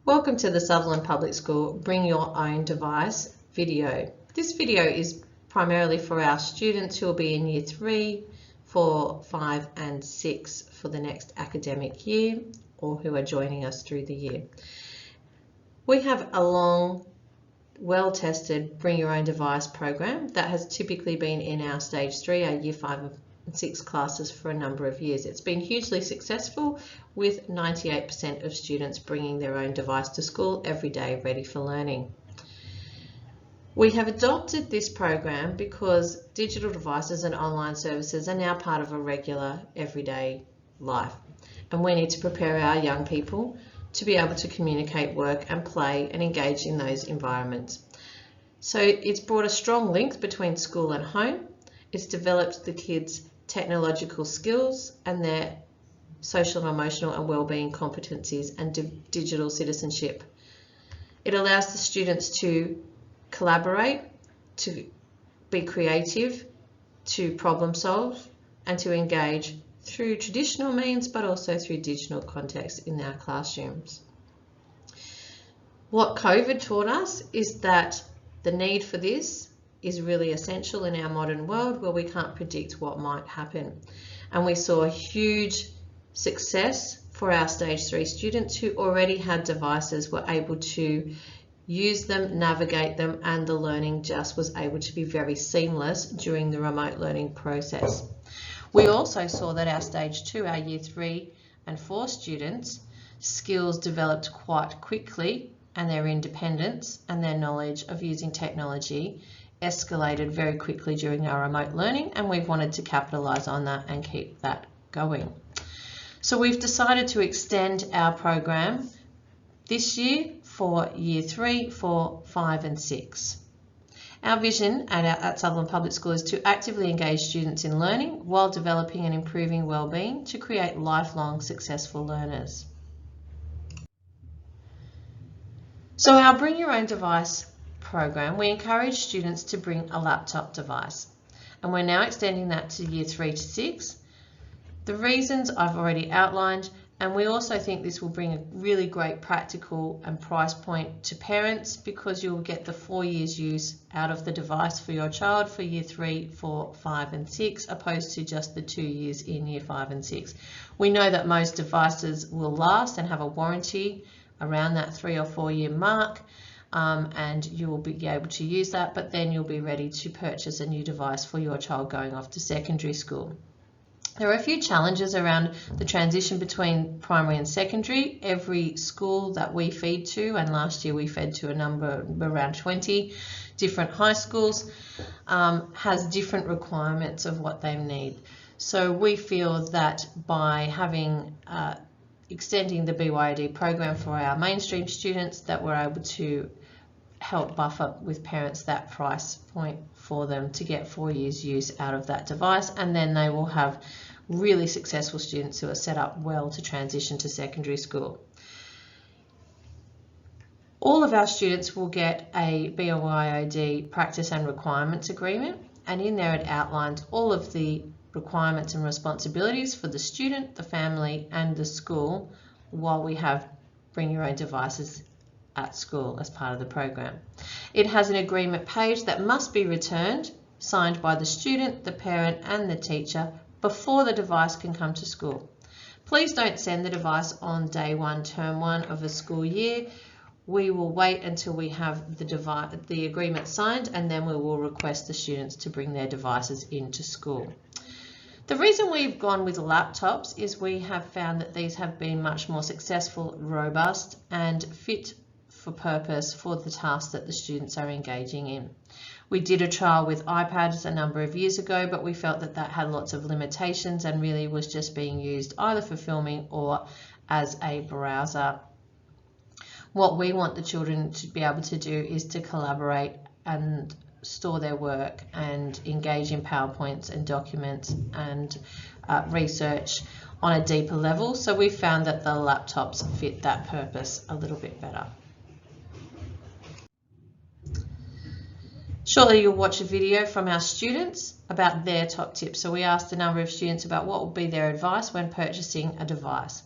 Welcome to the Sutherland Public School Bring Your Own Device video. This video is primarily for our students who will be in Year 3, 4, 5 and 6 for the next academic year, or who are joining us through the year. We have a long, well-tested Bring Your Own Device program that has typically been in our Stage 3, our Year 5 and 6 classes for a number of years. It's been hugely successful with 98% of students bringing their own device to school every day ready for learning. We have adopted this program because digital devices and online services are now part of a regular everyday life, and we need to prepare our young people to be able to communicate, work and play and engage in those environments. So it's brought a strong link between school and home. It's developed the kids' technological skills and their social and emotional and wellbeing competencies and digital citizenship. It allows the students to collaborate, to be creative, to problem solve and to engage through traditional means but also through digital context in our classrooms. What COVID taught us is that the need for this is really essential in our modern world where we can't predict what might happen. And we saw a huge success for our Stage 3 students who already had devices, were able to use them, navigate them, and the learning just was able to be very seamless during the remote learning process. We also saw that our Stage 2, our Year 3 and 4 students, skills developed quite quickly, and their independence and their knowledge of using technology escalated very quickly during our remote learning, and we've wanted to capitalise on that and keep that going. So we've decided to extend our program this year for Year 3, 4, 5 and 6. Our vision at Sutherland Public School is to actively engage students in learning while developing and improving wellbeing to create lifelong successful learners. So our Bring Your Own Device program, we encourage students to bring a laptop device, and we're now extending that to Year 3 to 6. The reasons I've already outlined, and we also think this will bring a really great practical and price point to parents because you'll get the 4 years use out of the device for your child for Year 3, 4, 5 and 6 opposed to just the 2 years in Year 5 and 6. We know that most devices will last and have a warranty around that 3 or 4 year mark. And you will be able to use that, but then you'll be ready to purchase a new device for your child going off to secondary school. There are a few challenges around the transition between primary and secondary. Every school that we feed to, and last year we fed to a number around 20 different high schools, has different requirements of what they need. So we feel that by having extending the BYOD program for our mainstream students, that we're able to help buffer with parents that price point for them to get 4 years use out of that device, and then they will have really successful students who are set up well to transition to secondary school. All of our students will get a BYOD practice and requirements agreement, and in there it outlines all of the requirements and responsibilities for the student, the family and the school while we have Bring Your Own Devices at school as part of the program. It has an agreement page that must be returned, signed by the student, the parent and the teacher before the device can come to school. Please don't send the device on day 1, term 1 of a school year. We will wait until we have the agreement signed, and then we will request the students to bring their devices into school. The reason we've gone with laptops is we have found that these have been much more successful, robust and fit for purpose for the tasks that the students are engaging in. We did a trial with iPads a number of years ago, but we felt that that had lots of limitations and really was just being used either for filming or as a browser. What we want the children to be able to do is to collaborate and store their work and engage in PowerPoints and documents and research on a deeper level. So we found that the laptops fit that purpose a little bit better. Shortly you'll watch a video from our students about their top tips. So we asked a number of students about what would be their advice when purchasing a device.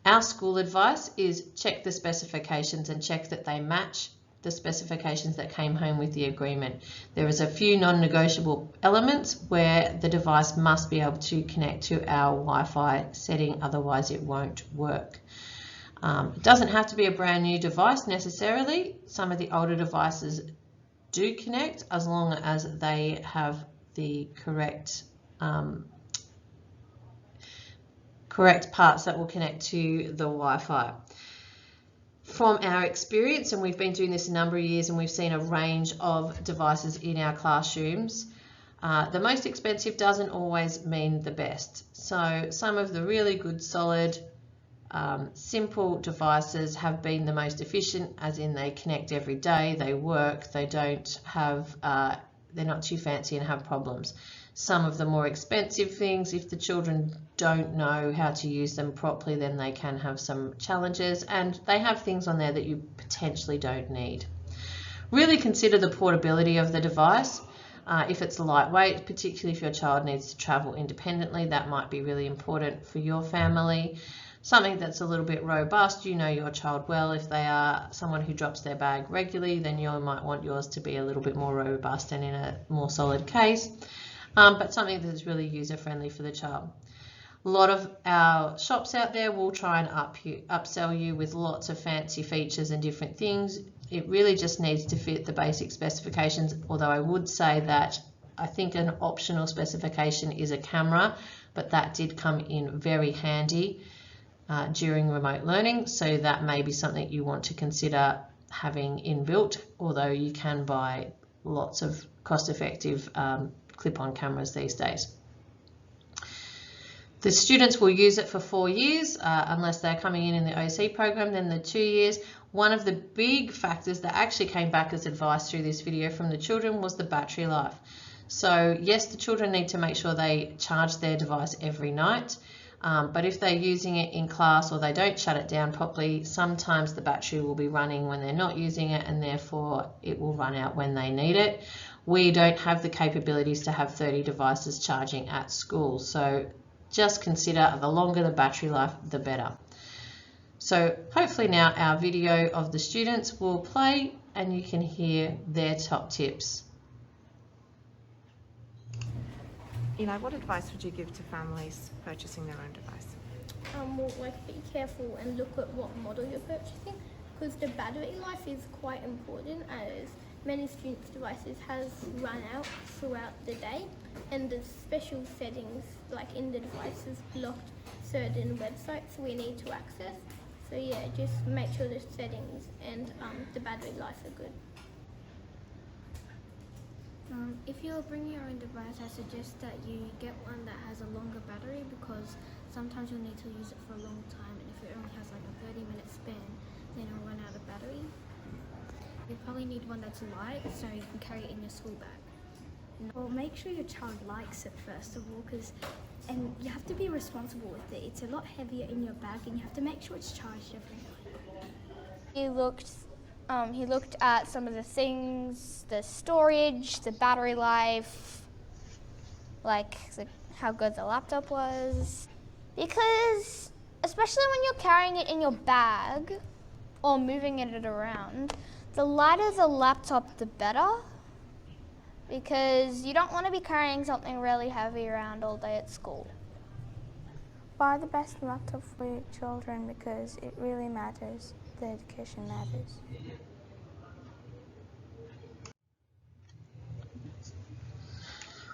Our school advice is check the specifications and check that they match the specifications that came home with the agreement. There is a few non-negotiable elements where the device must be able to connect to our Wi-Fi setting, otherwise it won't work. It doesn't have to be a brand new device necessarily. Some of the older devices do connect as long as they have the correct parts that will connect to the Wi-Fi. From our experience, and we've been doing this a number of years and we've seen a range of devices in our classrooms, the most expensive doesn't always mean the best. So some of the really good, solid, simple devices have been the most efficient, as in they connect every day, they work, they don't have, they're not too fancy and have problems. Some of the more expensive things, if the children don't know how to use them properly, then they can have some challenges, and they have things on there that you potentially don't need. Really consider the portability of the device. If it's lightweight, particularly if your child needs to travel independently, that might be really important for your family. Something that's a little bit robust, you know your child well. If they are someone who drops their bag regularly, then you might want yours to be a little bit more robust and in a more solid case. But something that's really user-friendly for the child. A lot of our shops out there will try and upsell you with lots of fancy features and different things. It really just needs to fit the basic specifications, although I would say that I think an optional specification is a camera, but that did come in very handy during remote learning, so that may be something you want to consider having inbuilt, although you can buy lots of cost-effective clip-on cameras these days. The students will use it for 4 years, unless they're coming in the OC program, then the 2 years. One of the big factors that actually came back as advice through this video from the children was the battery life. So yes, the children need to make sure they charge their device every night, but if they're using it in class or they don't shut it down properly, sometimes the battery will be running when they're not using it, and therefore it will run out when they need it. We don't have the capabilities to have 30 devices charging at school, so just consider the longer the battery life, the better. So hopefully now our video of the students will play and you can hear their top tips. Eli, what advice would you give to families purchasing their own device? Well, like, be careful and look at what model you're purchasing, because the battery life is quite important, as many students' devices has run out throughout the day, and the special settings like in the devices blocked certain websites we need to access. So yeah, just make sure the settings and the battery life are good. If you're bringing your own device, I suggest that you get one that has a longer battery, because sometimes you'll need to use it for a long time, and if it only has like a 30-minute span, then it'll run out of battery. You probably need one that's light, so you can carry it in your school bag. Well, make sure your child likes it first of all, and you have to be responsible with it. It's a lot heavier in your bag, and you have to make sure it's charged every night. He looked at some of the things, the storage, the battery life, like how good the laptop was. Because especially when you're carrying it in your bag or moving it around, the lighter the laptop, the better. Because you don't want to be carrying something really heavy around all day at school. Buy the best laptop for your children, because it really matters. The education matters.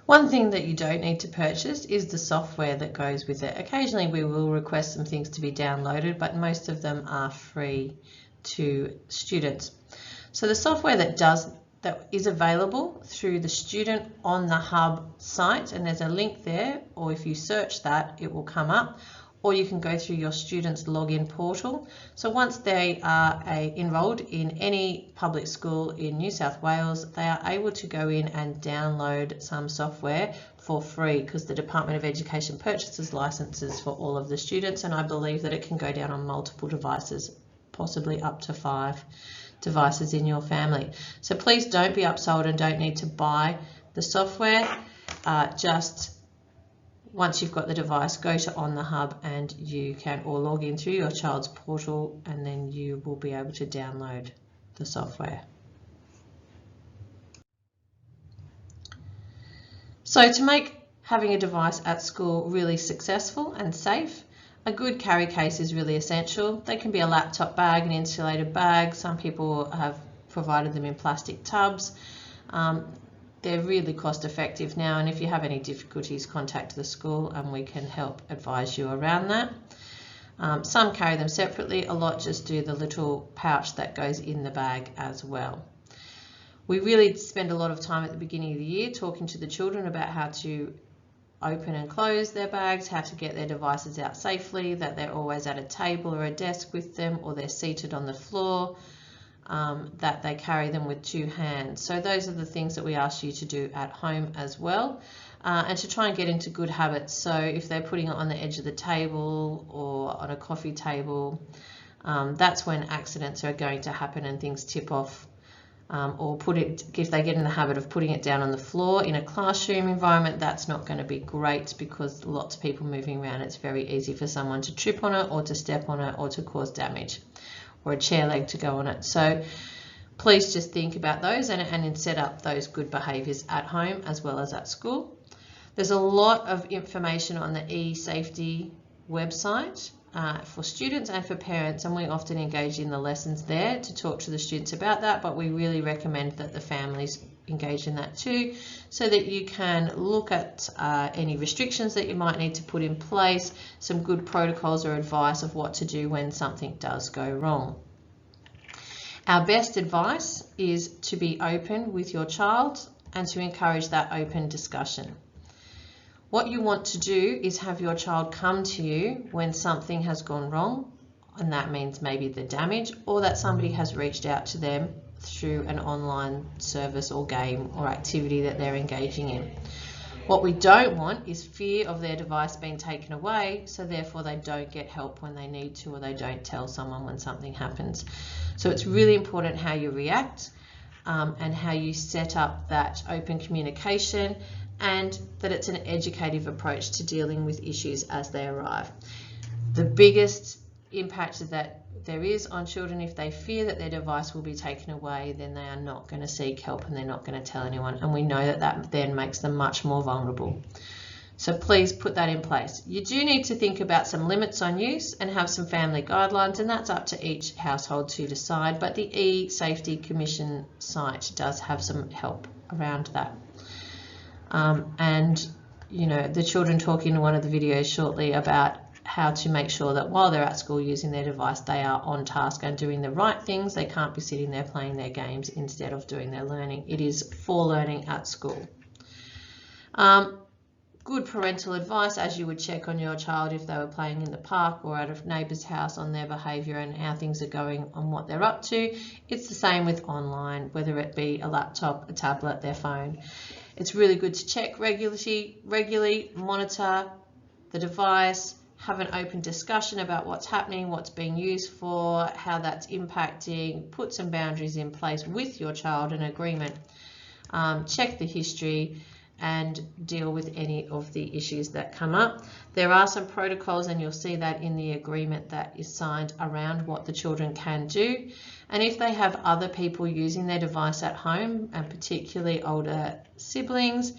One thing that you don't need to purchase is the software that goes with it. Occasionally we will request some things to be downloaded, but most of them are free to students. So the software that is available through the Student on the Hub site, and there's a link there, or if you search that it will come up, or you can go through your students' login portal. So once they are enrolled in any public school in New South Wales, they are able to go in and download some software for free, because the Department of Education purchases licenses for all of the students, and I believe that it can go down on multiple devices, possibly up to 5 devices in your family. So please don't be upsold and don't need to buy the software. Just once you've got the device, go to On the Hub and you can or log in through your child's portal, and then you will be able to download the software. So to make having a device at school really successful and safe, a good carry case is really essential. They can be a laptop bag, an insulated bag. Some people have provided them in plastic tubs. They're really cost effective now, and if you have any difficulties, contact the school and we can help advise you around that. Some carry them separately, a lot just do the little pouch that goes in the bag as well. We really spend a lot of time at the beginning of the year talking to the children about how to open and close their bags, how to get their devices out safely, that they're always at a table or a desk with them, or they're seated on the floor, that they carry them with 2 hands. So those are the things that we ask you to do at home as well, and to try and get into good habits. So if they're putting it on the edge of the table or on a coffee table, that's when accidents are going to happen and things tip off. Or if they get in the habit of putting it down on the floor in a classroom environment, that's not going to be great because lots of people moving around, it's very easy for someone to trip on it or to step on it or to cause damage, or a chair leg to go on it. So please just think about those and set up those good behaviours at home as well as at school. There's a lot of information on the eSafety website for students and for parents, and we often engage in the lessons there to talk to the students about that, but we really recommend that the families engage in that too, so that you can look at any restrictions that you might need to put in place, some good protocols or advice of what to do when something does go wrong. Our best advice is to be open with your child and to encourage that open discussion. What you want to do is have your child come to you when something has gone wrong, and that means maybe the damage, or that somebody has reached out to them through an online service or game or activity that they're engaging in. What we don't want is fear of their device being taken away, so therefore they don't get help when they need to, or they don't tell someone when something happens. So it's really important how you react and how you set up that open communication, and that it's an educative approach to dealing with issues as they arrive. The biggest impact that there is on children, if they fear that their device will be taken away, then they are not going to seek help and they're not going to tell anyone, and we know that that then makes them much more vulnerable. So please put that in place. You do need to think about some limits on use and have some family guidelines, and that's up to each household to decide, but the eSafety Commission site does have some help around that. And you know, the children talk in one of the videos shortly about how to make sure that while they're at school using their device, they are on task and doing the right things. They can't be sitting there playing their games instead of doing their learning. It is for learning at school. Good parental advice, as you would check on your child if they were playing in the park or at a neighbour's house, on their behaviour and how things are going, on what they're up to. It's the same with online, whether it be a laptop, a tablet, their phone. It's really good to check regularly, monitor the device, have an open discussion about what's happening, what's being used for, how that's impacting, put some boundaries in place with your child, an agreement, check the history, and deal with any of the issues that come up. There are some protocols, and you'll see that in the agreement that is signed, around what the children can do. And if they have other people using their device at home, and particularly older siblings,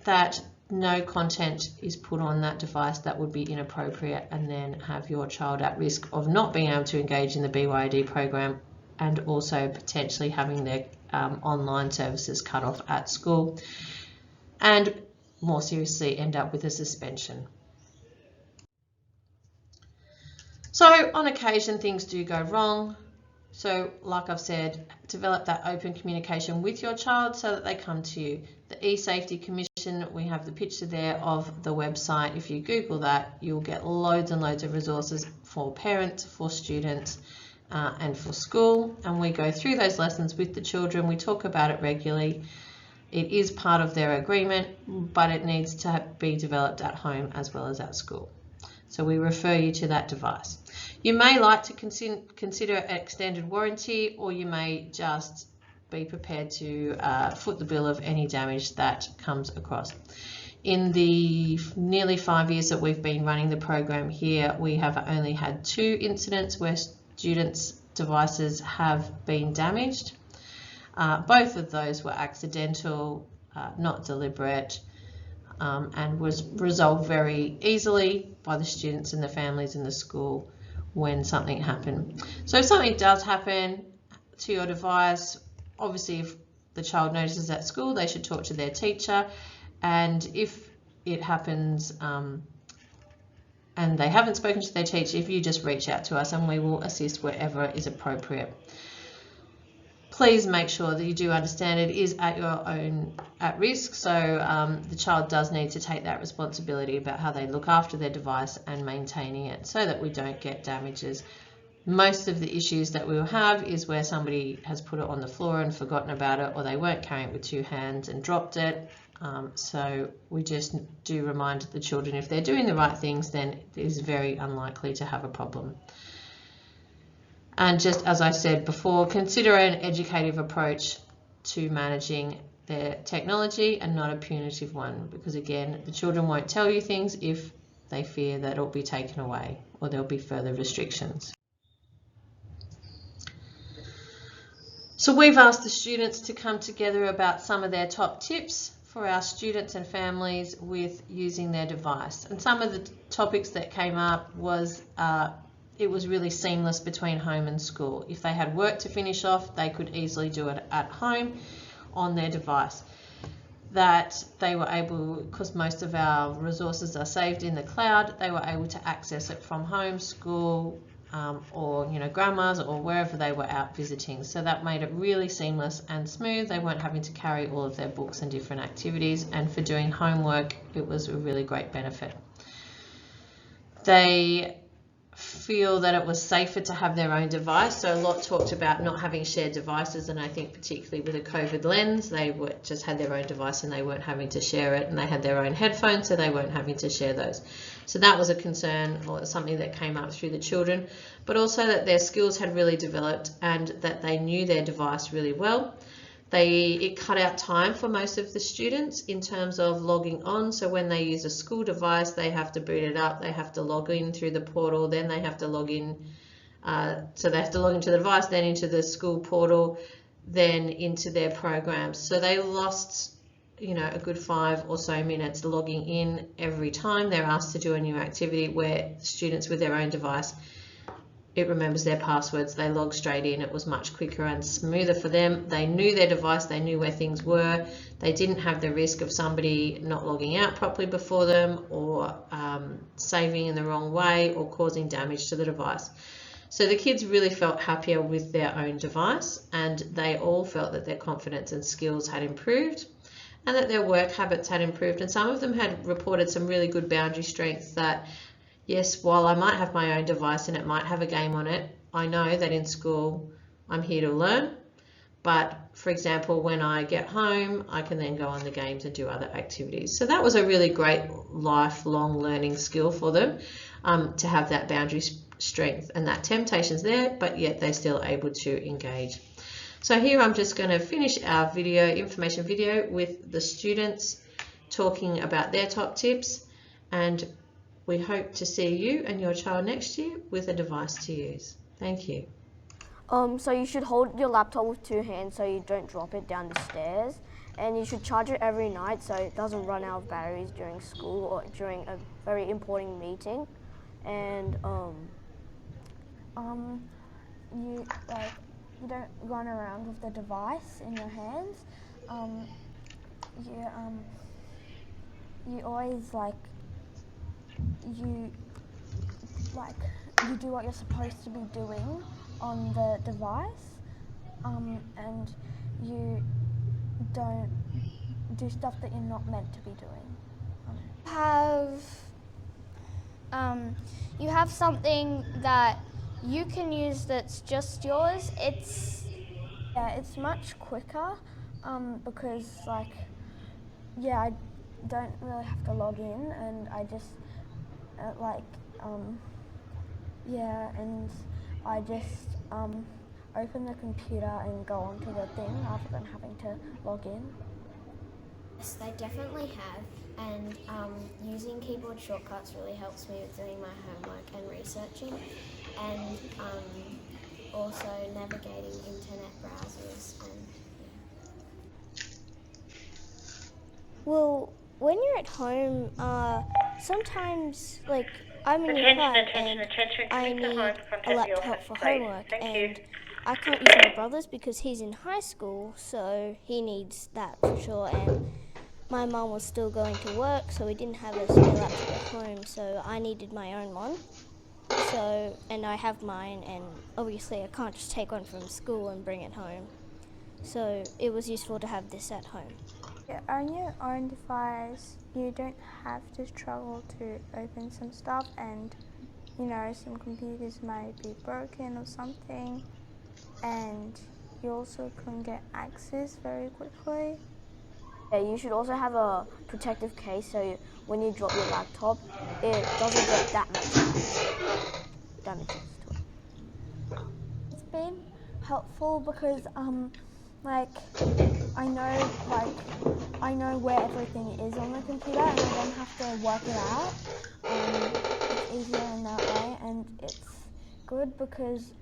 that no content is put on that device that would be inappropriate and then have your child at risk of not being able to engage in the BYOD program, and also potentially having their online services cut off at school, and more seriously end up with a suspension. So on occasion things do go wrong. So like I've said, develop that open communication with your child so that they come to you. The eSafety Commission, we have the picture there of the website. If you Google that, you'll get loads and loads of resources for parents, for students, and for school. And we go through those lessons with the children. We talk about it regularly. It is part of their agreement, but it needs to be developed at home as well as at school. So we refer you to that device. You may like to consider an extended warranty, or you may just be prepared to foot the bill of any damage that comes across. In the nearly 5 years that we've been running the program here, we have only had 2 incidents where students' devices have been damaged. Both of those were accidental, not deliberate, and was resolved very easily by the students and the families in the school when something happened. So if something does happen to your device, obviously if the child notices at school, they should talk to their teacher, and if it happens and they haven't spoken to their teacher, if you just reach out to us and we will assist wherever is appropriate. Please make sure that you do understand it is at your own risk, so the child does need to take that responsibility about how they look after their device and maintaining it so that we don't get damages. Most of the issues that we will have is where somebody has put it on the floor and forgotten about it, or they weren't carrying it with 2 hands and dropped it. So we just do remind the children if they're doing the right things, then it is very unlikely to have a problem. And just as I said before, consider an educative approach to managing their technology and not a punitive one, because again, the children won't tell you things if they fear that it'll be taken away or there'll be further restrictions. So we've asked the students to come together about some of their top tips for our students and families with using their device. And some of the topics that came up was it was really seamless between home and school. If they had work to finish off, they could easily do it at home on their device. That they were able, because most of our resources are saved in the cloud, they were able to access it from home, school, or grandma's or wherever they were out visiting. So that made it really seamless and smooth. They weren't having to carry all of their books and different activities, and for doing homework it was a really great benefit. They feel that it was safer to have their own device, so a lot talked about not having shared devices, and I think particularly with a COVID lens, they just had their own device and they weren't having to share it, and they had their own headphones, so they weren't having to share those. So that was a concern, or something that came up through the children, but also that their skills had really developed and that they knew their device really well. It cut out time for most of the students in terms of logging on. So when they use a school device, they have to boot it up, they have to log in through the portal, then they have to log in. So they have to log into the device, then into the school portal, then into their programs. So they lost, a good 5 or so minutes logging in every time they're asked to do a new activity, where students with their own device, it remembers their passwords, they log straight in. It was much quicker and smoother for them. They knew their device, they knew where things were. They didn't have the risk of somebody not logging out properly before them, or saving in the wrong way, or causing damage to the device. So the kids really felt happier with their own device, and they all felt that their confidence and skills had improved, and that their work habits had improved. And some of them had reported some really good boundary strengths, that yes, while I might have my own device and it might have a game on it, I know that in school I'm here to learn. But for example, when I get home, I can then go on the games and do other activities. So that was a really great lifelong learning skill for them, to have that boundary strength, and that temptation's there, but yet they're still able to engage. So here I'm just going to finish our information video with the students talking about their top tips, and we hope to see you and your child next year with a device to use. Thank you. So you should hold your laptop with 2 hands so you don't drop it down the stairs, and you should charge it every night so it doesn't run out of batteries during school or during a very important meeting. And you don't run around with the device in your hands. You always you do what you're supposed to be doing on the device, and you don't do stuff that you're not meant to be doing. You have something that you can use that's just yours. It's much quicker, because I don't really have to log in, and I just and I just open the computer and go onto the thing rather than having to log in. Yes, they definitely have. and using keyboard shortcuts really helps me with doing my homework and researching, and also navigating internet browsers and Well, when you're at home, sometimes, like, I'm in year 5 and I need a laptop for homework, and I can't use my brother's because he's in high school, so he needs that for sure, and my mum was still going to work, so we didn't have a spare laptop at home, so I needed my own one. So, and I have mine, and obviously I can't just take one from school and bring it home. So it was useful to have this at home. On your own device, you don't have to struggle to open some stuff, and you know, some computers might be broken or something, and you also can get access very quickly. Yeah, you should also have a protective case so when you drop your laptop, it doesn't get damages to it. It's been helpful because I know where everything is on the computer and I don't have to work it out. It's easier in that way, and it's good because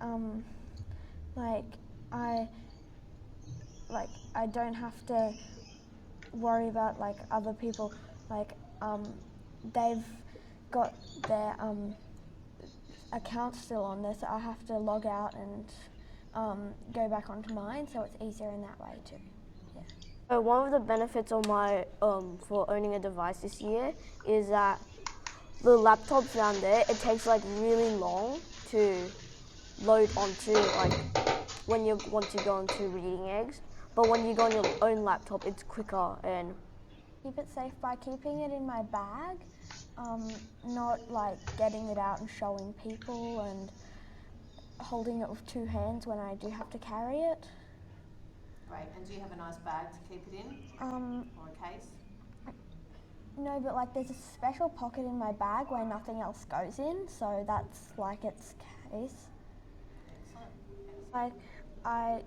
I don't have to worry about other people, they've got their account still on there, so I have to log out and go back onto mine, so it's easier in that way too. Yeah. So one of the benefits of my for owning a device this year is that the laptops down there, it takes really long to load onto when you want to go onto reading eggs, but when you go on your own laptop, it's quicker. And Keep it safe by keeping it in my bag, not getting it out and showing people and holding it with 2 hands when I do have to carry it. Great. And do you have a nice bag to keep it in, or a case? No, but there's a special pocket in my bag where nothing else goes in, so that's its case. I've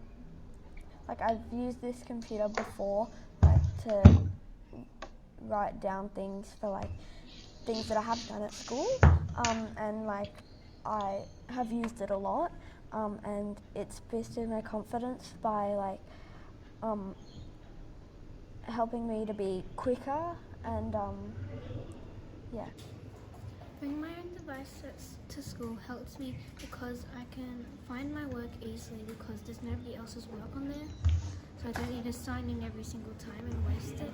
used this computer before, to write down things for things that I have done at school, and I have used it a lot, and it's boosted my confidence by helping me to be quicker, and yeah. Bringing my own devices to school helps me because I can find my work easily because there's nobody else's work on there, so I don't need to sign in every single time and waste it.